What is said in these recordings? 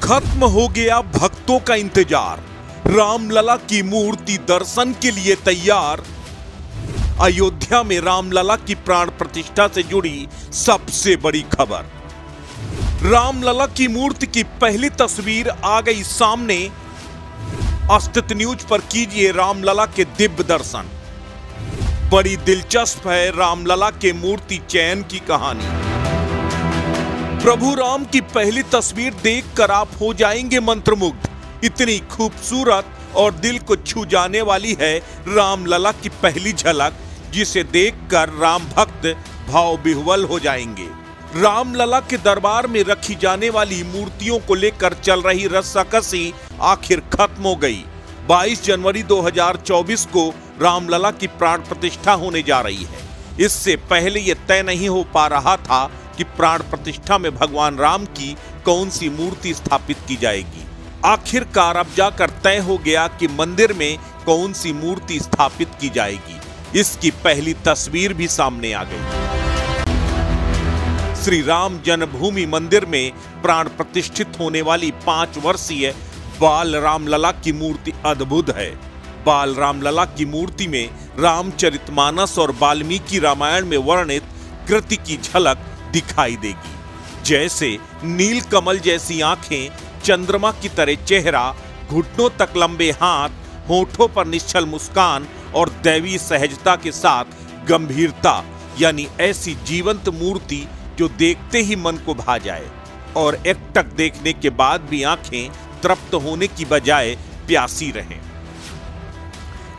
खत्म हो गया भक्तों का इंतजार। रामलला की मूर्ति दर्शन के लिए तैयार। अयोध्या में रामलला की प्राण प्रतिष्ठा से जुड़ी सबसे बड़ी खबर। रामलला की मूर्ति की पहली तस्वीर आ गई सामने। अस्तित्व न्यूज पर कीजिए रामलला के दिव्य दर्शन। बड़ी दिलचस्प है रामलला के मूर्ति चयन की कहानी। प्रभु राम की पहली तस्वीर देखकर आप हो जाएंगे मंत्रमुग्ध। इतनी खूबसूरत और दिल को छू जाने वाली है रामलला की पहली झलक, जिसे देखकर राम भक्त भाव विह्वल हो जाएंगे। रामलला के दरबार में रखी जाने वाली मूर्तियों को लेकर चल रही रस्साकसी आखिर खत्म हो गई। 22 जनवरी 2024 को रामलला की प्राण प्रतिष्ठा होने जा रही है। इससे पहले यह तय नहीं हो पा रहा था कि प्राण प्रतिष्ठा में भगवान राम की कौन सी मूर्ति स्थापित की जाएगी। आखिरकार अब जाकर तय हो गया कि मंदिर में कौन सी मूर्ति स्थापित की जाएगी। इसकी पहली तस्वीर भी सामने आ गई। श्री राम जन्मभूमि मंदिर में प्राण प्रतिष्ठित होने वाली 5 वर्षीय बाल रामलला की मूर्ति अद्भुत है। बाल रामलला की मूर्ति में रामचरितमानस और वाल्मीकि रामायण में वर्णित कृति की झलक दिखाई देगी। जैसे नील कमल जैसी आंखें, चंद्रमा की तरह चेहरा, घुटनों तक लंबे हाथ, होठों पर निश्चल मुस्कान और दैवी सहजता के साथ गंभीरता, यानी ऐसी जीवंत मूर्ति जो देखते ही मन को भा जाए और एकटक देखने के बाद भी आंखें तृप्त होने की बजाय प्यासी रहें।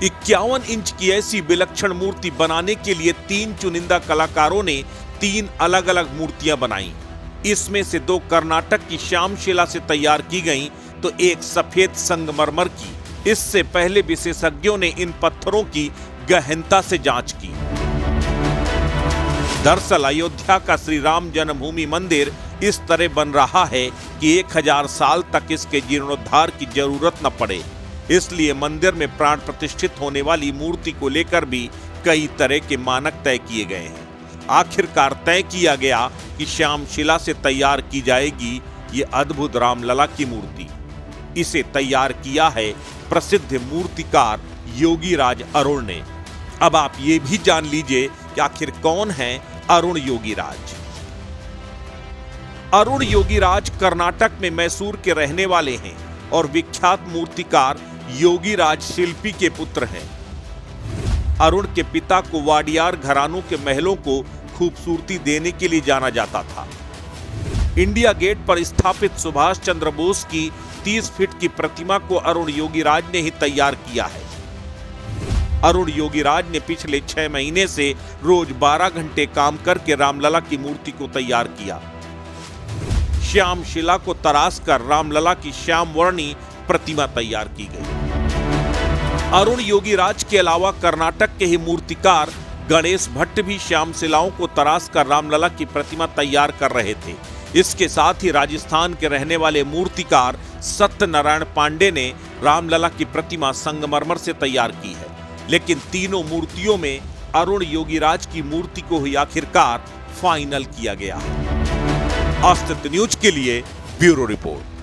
51 इंच की ऐसी विलक्षण मूर्ति बनाने के लिए 3 चुनिंदा कलाकारों ने 3 अलग अलग मूर्तियां बनाई। इसमें से 2 कर्नाटक की श्यामशिला से तैयार की गईं, तो एक सफेद संगमरमर की। इससे पहले विशेषज्ञों ने इन पत्थरों की गहनता से जांच की। दरअसल अयोध्या का श्री राम जन्मभूमि मंदिर इस तरह बन रहा है कि 1000 साल तक इसके जीर्णोद्धार की जरूरत न पड़े। इसलिए मंदिर में प्राण प्रतिष्ठित होने वाली मूर्ति को लेकर भी कई तरह के मानक तय किए गए हैं। आखिरकार तय किया गया कि श्यामशिला से तैयार की जाएगी ये अद्भुत रामलला की मूर्ति। इसे तैयार किया है प्रसिद्ध मूर्तिकार योगीराज अरुण ने। अब आप ये भी जान लीजिए कि आखिर कौन है अरुण योगीराज। अरुण योगीराज कर्नाटक में मैसूर के रहने वाले हैं और विख्यात मूर्तिकार योगीराज शिल्पी के पुत्र हैं। अरुण के पिता को वाडियार घरानों के महलों को खूबसूरती देने के लिए जाना जाता था। इंडिया गेट पर स्थापित सुभाष चंद्र बोस की 30 फीट की प्रतिमा को अरुण योगीराज ने ही तैयार किया है। अरुण योगीराज ने पिछले 6 महीने से रोज 12 घंटे काम करके रामलला की मूर्ति को तैयार किया। श्यामशिला को तराश कर रामलला की श्याम वर्णी प्रतिमा तैयार की गई। अरुण योगीराज के अलावा कर्नाटक के ही मूर्तिकार गणेश भट्ट भी श्यामशिलाओं को तराश कर रामलला की प्रतिमा तैयार कर रहे थे। इसके साथ ही राजस्थान के रहने वाले मूर्तिकार सत्यनारायण पांडे ने रामलला की प्रतिमा संगमरमर से तैयार की है। लेकिन तीनों मूर्तियों में अरुण योगीराज की मूर्ति को ही आखिरकार फाइनल किया गया है। अस्तित्व न्यूज के लिए ब्यूरो रिपोर्ट।